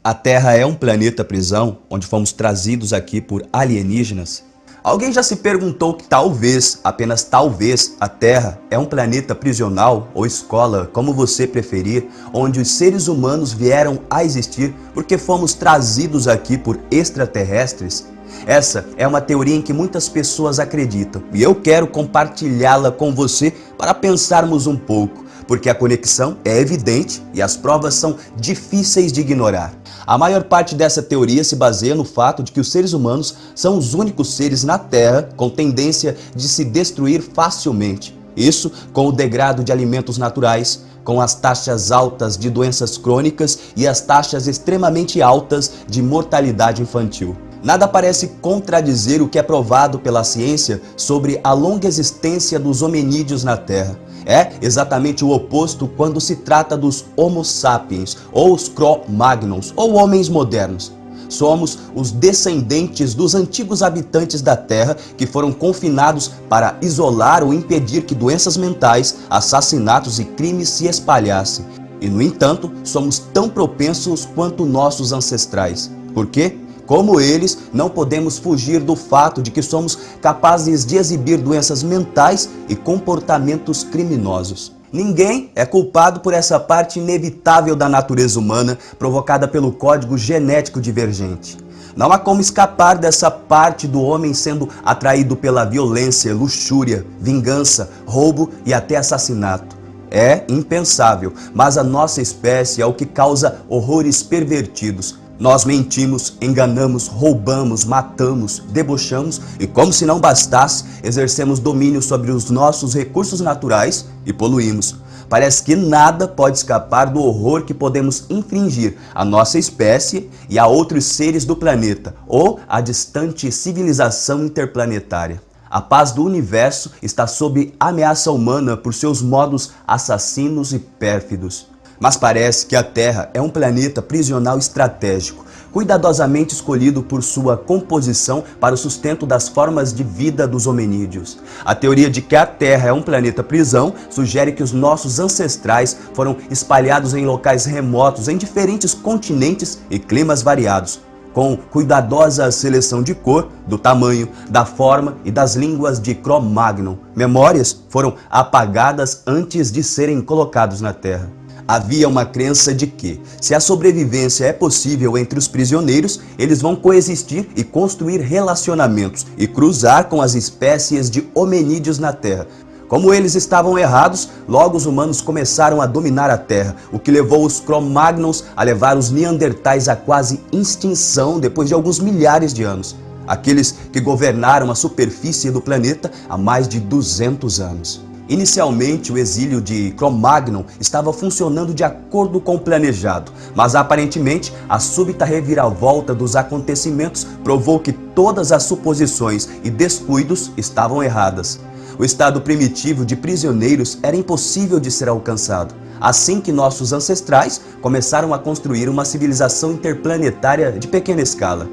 A Terra é um planeta prisão, onde fomos trazidos aqui por alienígenas? Alguém já se perguntou que talvez, apenas talvez, a Terra é um planeta prisional ou escola, como você preferir, onde os seres humanos vieram a existir porque fomos trazidos aqui por extraterrestres? Essa é uma teoria em que muitas pessoas acreditam e eu quero compartilhá-la com você para pensarmos um pouco, porque a conexão é evidente e as provas são difíceis de ignorar. A maior parte dessa teoria se baseia no fato de que os seres humanos são os únicos seres na Terra com tendência de se destruir facilmente. Isso com o degrado de alimentos naturais, com as taxas altas de doenças crônicas e as taxas extremamente altas de mortalidade infantil. Nada parece contradizer o que é provado pela ciência sobre a longa existência dos hominídeos na Terra. É exatamente o oposto quando se trata dos Homo sapiens, ou os Cro-Magnons, ou homens modernos. Somos os descendentes dos antigos habitantes da Terra que foram confinados para isolar ou impedir que doenças mentais, assassinatos e crimes se espalhassem. E, no entanto, somos tão propensos quanto nossos ancestrais. Por quê? Como eles, não podemos fugir do fato de que somos capazes de exibir doenças mentais e comportamentos criminosos. Ninguém é culpado por essa parte inevitável da natureza humana provocada pelo código genético divergente. Não há como escapar dessa parte do homem sendo atraído pela violência, luxúria, vingança, roubo e até assassinato. É impensável, mas a nossa espécie é o que causa horrores pervertidos. Nós mentimos, enganamos, roubamos, matamos, debochamos e, como se não bastasse, exercemos domínio sobre os nossos recursos naturais e poluímos. Parece que nada pode escapar do horror que podemos infligir à nossa espécie e a outros seres do planeta ou à distante civilização interplanetária. A paz do universo está sob ameaça humana por seus modos assassinos e pérfidos. Mas parece que a Terra é um planeta prisional estratégico, cuidadosamente escolhido por sua composição para o sustento das formas de vida dos hominídeos. A teoria de que a Terra é um planeta prisão sugere que os nossos ancestrais foram espalhados em locais remotos em diferentes continentes e climas variados, com cuidadosa seleção de cor, do tamanho, da forma e das línguas de Cro-Magnon. Memórias foram apagadas antes de serem colocados na Terra. Havia uma crença de que, se a sobrevivência é possível entre os prisioneiros, eles vão coexistir e construir relacionamentos e cruzar com as espécies de hominídeos na Terra. Como eles estavam errados, logo os humanos começaram a dominar a Terra, o que levou os Cro-Magnons a levar os Neandertais à quase extinção depois de alguns milhares de anos. Aqueles que governaram a superfície do planeta há mais de 200 anos. Inicialmente, o exílio de Cro-Magnon estava funcionando de acordo com o planejado, mas aparentemente a súbita reviravolta dos acontecimentos provou que todas as suposições e descuidos estavam erradas. O estado primitivo de prisioneiros era impossível de ser alcançado, assim que nossos ancestrais começaram a construir uma civilização interplanetária de pequena escala.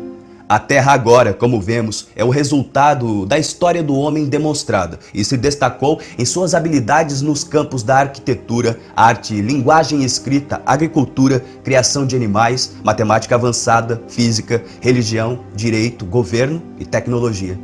A Terra agora, como vemos, é o resultado da história do homem demonstrada e se destacou em suas habilidades nos campos da arquitetura, arte, linguagem escrita, agricultura, criação de animais, matemática avançada, física, religião, direito, governo e tecnologia.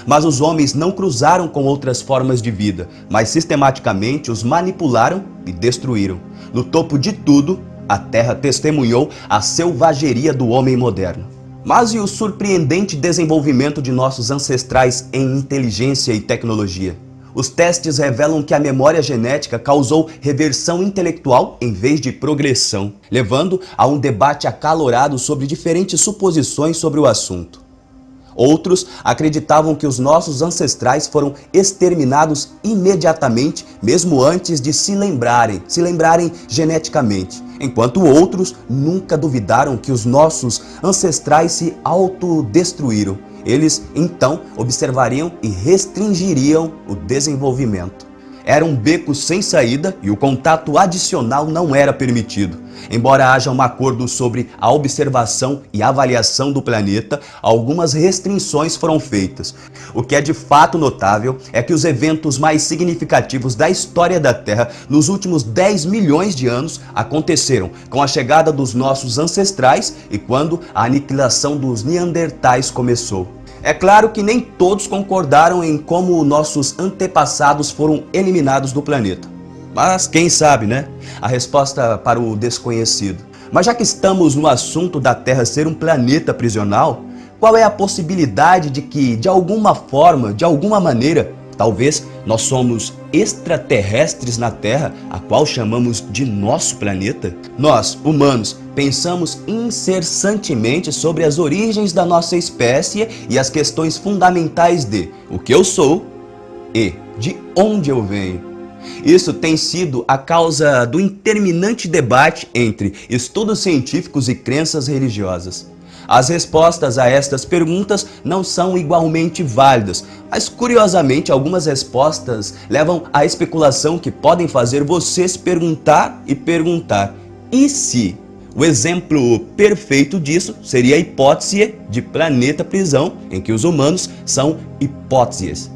Mas os homens não cruzaram com outras formas de vida, mas sistematicamente os manipularam e destruíram. No topo de tudo, a Terra testemunhou a selvageria do homem moderno. Mas e o surpreendente desenvolvimento de nossos ancestrais em inteligência e tecnologia? Os testes revelam que a memória genética causou reversão intelectual em vez de progressão, levando a um debate acalorado sobre diferentes suposições sobre o assunto. Outros acreditavam que os nossos ancestrais foram exterminados imediatamente, mesmo antes de se lembrarem geneticamente, enquanto outros nunca duvidaram que os nossos ancestrais se autodestruíram. Eles, então, observariam e restringiriam o desenvolvimento. era um beco sem saída e o contato adicional não era permitido. Embora haja um acordo sobre a observação e avaliação do planeta, algumas restrições foram feitas. O que é de fato notável é que os eventos mais significativos da história da Terra nos últimos 10 milhões de anos aconteceram com a chegada dos nossos ancestrais e quando a aniquilação dos Neandertais começou. É claro que nem todos concordaram em como nossos antepassados foram eliminados do planeta. Mas quem sabe, né? A resposta para o desconhecido. Mas já que estamos no assunto da Terra ser um planeta prisional, qual é a possibilidade de que, de alguma forma, de alguma maneira, talvez nós somos extraterrestres na Terra, a qual chamamos de nosso planeta? Nós, humanos, pensamos incessantemente sobre as origens da nossa espécie e as questões fundamentais de o que eu sou e de onde eu venho. Isso tem sido a causa do interminante debate entre estudos científicos e crenças religiosas. As respostas a estas perguntas não são igualmente válidas, mas curiosamente algumas respostas levam à especulação que podem fazer você se perguntar e perguntar: e se? O exemplo perfeito disso seria a hipótese de planeta prisão, em que os humanos são hipóteses.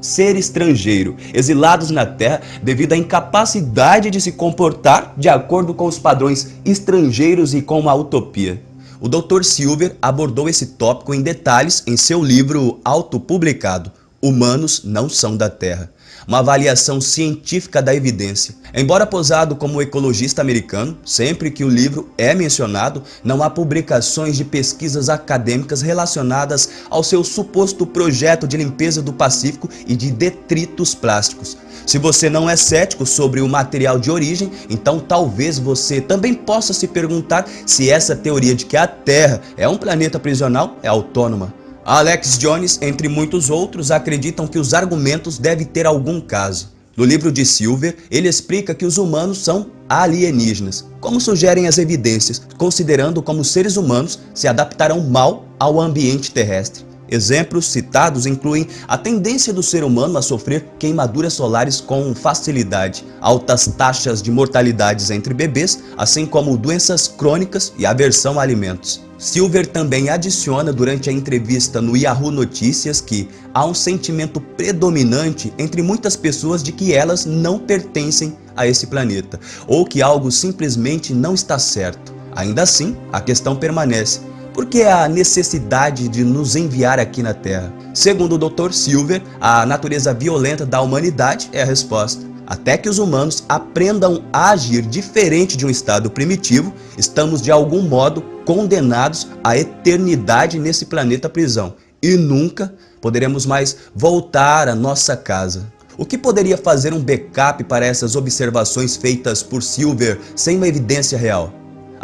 Ser estrangeiro, exilados na Terra devido à incapacidade de se comportar de acordo com os padrões estrangeiros e com a utopia. O Dr. Silver abordou esse tópico em detalhes em seu livro autopublicado, Humanos Não São da Terra, uma avaliação científica da evidência. Embora posado como ecologista americano, sempre que o livro é mencionado, não há publicações de pesquisas acadêmicas relacionadas ao seu suposto projeto de limpeza do Pacífico e de detritos plásticos. Se você não é cético sobre o material de origem, então talvez você também possa se perguntar se essa teoria de que a Terra é um planeta prisional é autônoma. Alex Jones, entre muitos outros, acreditam que os argumentos devem ter algum caso. No livro de Silver, ele explica que os humanos são alienígenas, como sugerem as evidências, considerando como seres humanos se adaptarão mal ao ambiente terrestre. Exemplos citados incluem a tendência do ser humano a sofrer queimaduras solares com facilidade, altas taxas de mortalidade entre bebês, assim como doenças crônicas e aversão a alimentos. Silver também adiciona durante a entrevista no Yahoo Notícias que há um sentimento predominante entre muitas pessoas de que elas não pertencem a esse planeta, ou que algo simplesmente não está certo. Ainda assim, a questão permanece. Por que a necessidade de nos enviar aqui na Terra? Segundo o Dr. Silver, a natureza violenta da humanidade é a resposta. Até que os humanos aprendam a agir diferente de um estado primitivo, estamos de algum modo condenados à eternidade nesse planeta prisão e nunca poderemos mais voltar à nossa casa. O que poderia fazer um backup para essas observações feitas por Silver sem uma evidência real?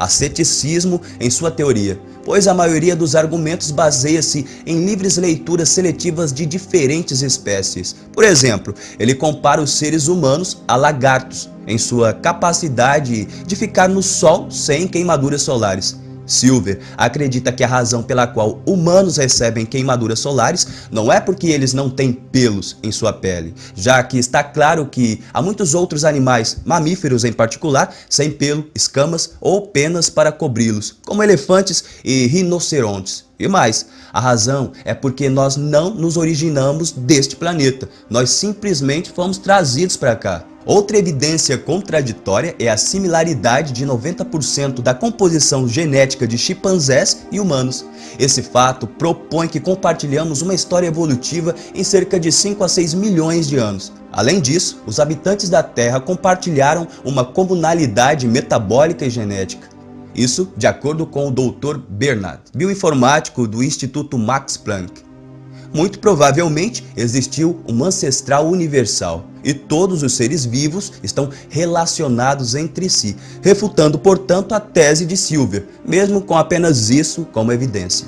Ceticismo em sua teoria, pois a maioria dos argumentos baseia-se em livres leituras seletivas de diferentes espécies. Por exemplo, ele compara os seres humanos a lagartos, em sua capacidade de ficar no sol sem queimaduras solares. Silver acredita que a razão pela qual humanos recebem queimaduras solares não é porque eles não têm pelos em sua pele, já que está claro que há muitos outros animais, mamíferos em particular, sem pelo, escamas ou penas para cobri-los, como elefantes e rinocerontes. E mais, a razão é porque nós não nos originamos deste planeta, nós simplesmente fomos trazidos para cá. Outra evidência contraditória é a similaridade de 90% da composição genética de chimpanzés e humanos. Esse fato propõe que compartilhamos uma história evolutiva em cerca de 5 a 6 milhões de anos. Além disso, os habitantes da Terra compartilharam uma comunalidade metabólica e genética. Isso de acordo com o Dr. Bernard, bioinformático do Instituto Max Planck. Muito provavelmente existiu um ancestral universal e todos os seres vivos estão relacionados entre si, refutando, portanto, a tese de Silver, mesmo com apenas isso como evidência.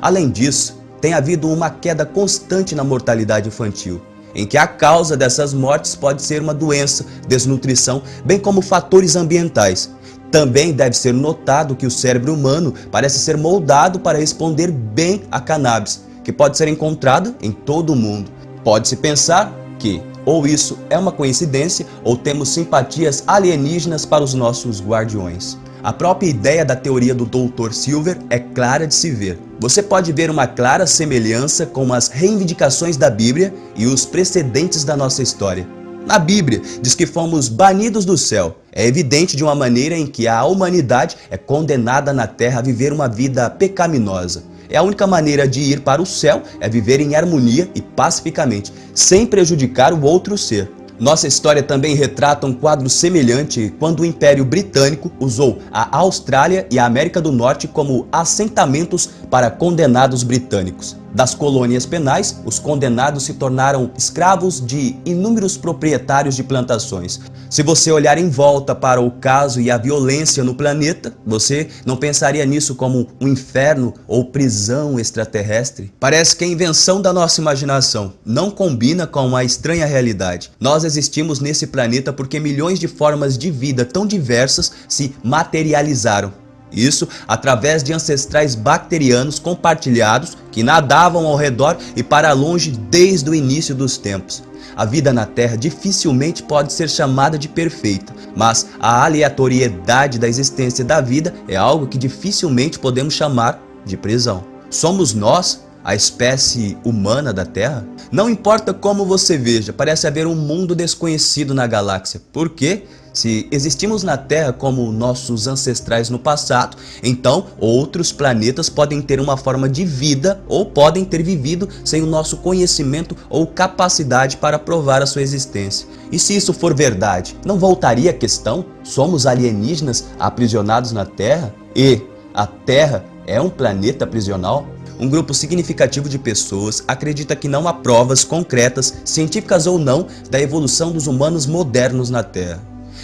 Além disso, tem havido uma queda constante na mortalidade infantil, em que a causa dessas mortes pode ser uma doença, desnutrição, bem como fatores ambientais. Também deve ser notado que o cérebro humano parece ser moldado para responder bem a cannabis, que pode ser encontrado em todo o mundo. Pode-se pensar que Ou isso é uma coincidência, ou temos simpatias alienígenas para os nossos guardiões. A própria ideia da teoria do Dr. Silver é clara de se ver. Você pode ver uma clara semelhança com as reivindicações da Bíblia e os precedentes da nossa história. Na Bíblia, diz que fomos banidos do céu. É evidente de uma maneira em que a humanidade é condenada na terra a viver uma vida pecaminosa. A única maneira de ir para o céu é viver em harmonia e pacificamente, sem prejudicar o outro ser. Nossa história também retrata um quadro semelhante quando o Império Britânico usou a Austrália e a América do Norte como assentamentos para condenados britânicos. Das colônias penais, os condenados se tornaram escravos de inúmeros proprietários de plantações. Se você olhar em volta para o caso e a violência no planeta, você não pensaria nisso como um inferno ou prisão extraterrestre? Parece que a invenção da nossa imaginação não combina com a estranha realidade. Nós existimos nesse planeta porque milhões de formas de vida tão diversas se materializaram. Isso através de ancestrais bacterianos compartilhados que nadavam ao redor e para longe desde o início dos tempos. A vida na Terra dificilmente pode ser chamada de perfeita, mas a aleatoriedade da existência da vida é algo que dificilmente podemos chamar de prisão. Somos nós, a espécie humana da Terra? Não importa como você veja, parece haver um mundo desconhecido na galáxia. Por quê? Se existimos na Terra como nossos ancestrais no passado, então outros planetas podem ter uma forma de vida ou podem ter vivido sem o nosso conhecimento ou capacidade para provar a sua existência. E se isso for verdade, não voltaria a questão? Somos alienígenas aprisionados na Terra? E a Terra é um planeta prisional? Um grupo significativo de pessoas acredita que não há provas concretas, científicas ou não, da evolução dos humanos modernos na Terra.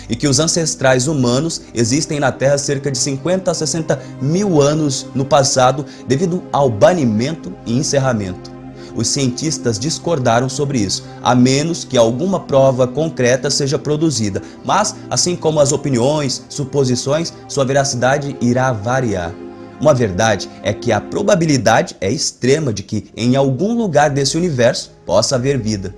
E que os ancestrais humanos existem na Terra cerca de 50 a 60 mil anos no passado devido ao banimento e encerramento. Os cientistas discordaram sobre isso, a menos que alguma prova concreta seja produzida, mas assim como as opiniões, suposições, sua veracidade irá variar. Uma verdade é que a probabilidade é extrema de que em algum lugar desse universo possa haver vida.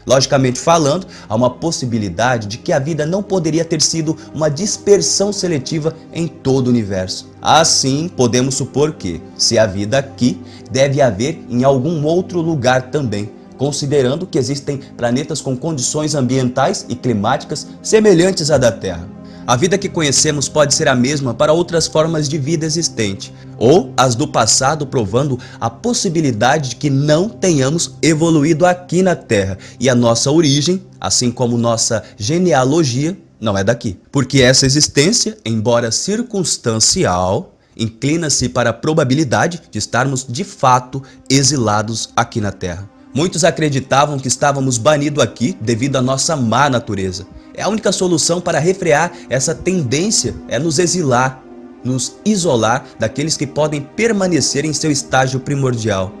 Logicamente falando, há uma possibilidade de que a vida não poderia ter sido uma dispersão seletiva em todo o universo. Assim, podemos supor que, se há vida aqui, deve haver em algum outro lugar também, considerando que existem planetas com condições ambientais e climáticas semelhantes à da Terra. A vida que conhecemos pode ser a mesma para outras formas de vida existente, ou as do passado, provando a possibilidade de que não tenhamos evoluído aqui na Terra e a nossa origem, assim como nossa genealogia, não é daqui. Porque essa existência, embora circunstancial, inclina-se para a probabilidade de estarmos de fato exilados aqui na Terra. Muitos acreditavam que estávamos banidos aqui devido à nossa má natureza. A única solução para refrear essa tendência é nos exilar, nos isolar daqueles que podem permanecer em seu estágio primordial.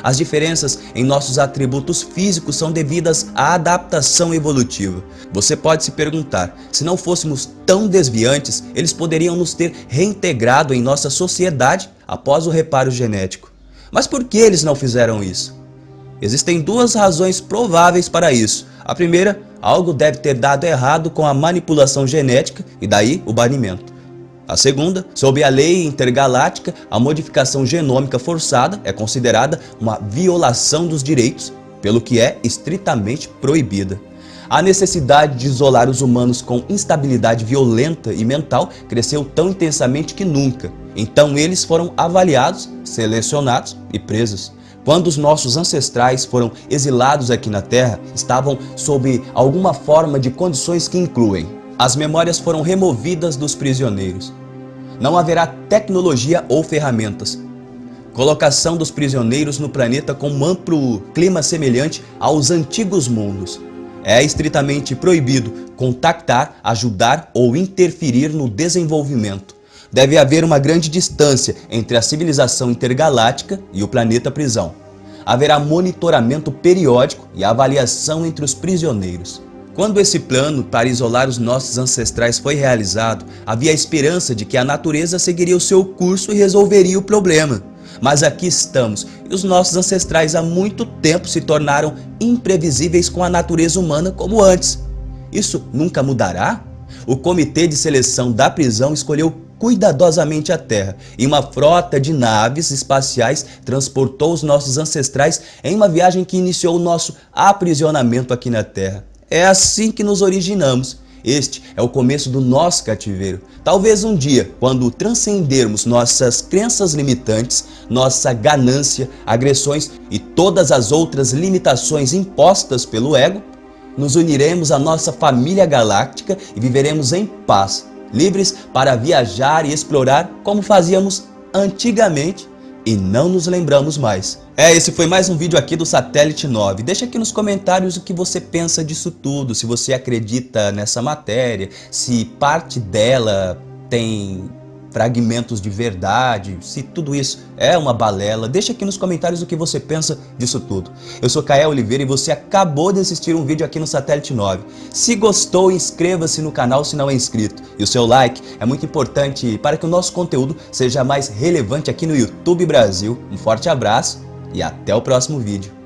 As diferenças em nossos atributos físicos são devidas à adaptação evolutiva. Você pode se perguntar, se não fôssemos tão desviantes, eles poderiam nos ter reintegrado em nossa sociedade após o reparo genético. Mas por que eles não fizeram isso? Existem duas razões prováveis para isso. A primeira, algo deve ter dado errado com a manipulação genética e daí o banimento. A segunda, sob a lei intergaláctica, a modificação genômica forçada é considerada uma violação dos direitos, pelo que é estritamente proibida. A necessidade de isolar os humanos com instabilidade violenta e mental cresceu tão intensamente que nunca. Então eles foram avaliados, selecionados e presos. Quando os nossos ancestrais foram exilados aqui na Terra, estavam sob alguma forma de condições que incluem: as memórias foram removidas dos prisioneiros. Não haverá tecnologia ou ferramentas. Colocação dos prisioneiros no planeta com um amplo clima semelhante aos antigos mundos. É estritamente proibido contactar, ajudar ou interferir no desenvolvimento. Deve haver uma grande distância entre a civilização intergaláctica e o planeta prisão. Haverá monitoramento periódico e avaliação entre os prisioneiros. Quando esse plano para isolar os nossos ancestrais foi realizado, havia a esperança de que a natureza seguiria o seu curso e resolveria o problema. Mas aqui estamos, e os nossos ancestrais há muito tempo se tornaram imprevisíveis com a natureza humana como antes. Isso nunca mudará? O comitê de seleção da prisão escolheu cuidadosamente a Terra e uma frota de naves espaciais transportou os nossos ancestrais em uma viagem que iniciou o nosso aprisionamento aqui na Terra. É assim que nos originamos. Este é o começo do nosso cativeiro. Talvez um dia, quando transcendermos nossas crenças limitantes, nossa ganância, agressões e todas as outras limitações impostas pelo ego, nos uniremos à nossa família galáctica e viveremos em paz, livres para viajar e explorar como fazíamos antigamente e não nos lembramos mais. Esse foi mais um vídeo aqui do Satélite 9. Deixa aqui nos comentários o que você pensa disso tudo, se você acredita nessa matéria, se parte dela tem fragmentos de verdade, se tudo isso é uma balela. Deixa aqui nos comentários o que você pensa disso tudo. Eu sou Kael Oliveira e você acabou de assistir um vídeo aqui no Satélite 9. Se gostou, inscreva-se no canal se não é inscrito. E o seu like é muito importante para que o nosso conteúdo seja mais relevante aqui no YouTube Brasil. Um forte abraço e até o próximo vídeo.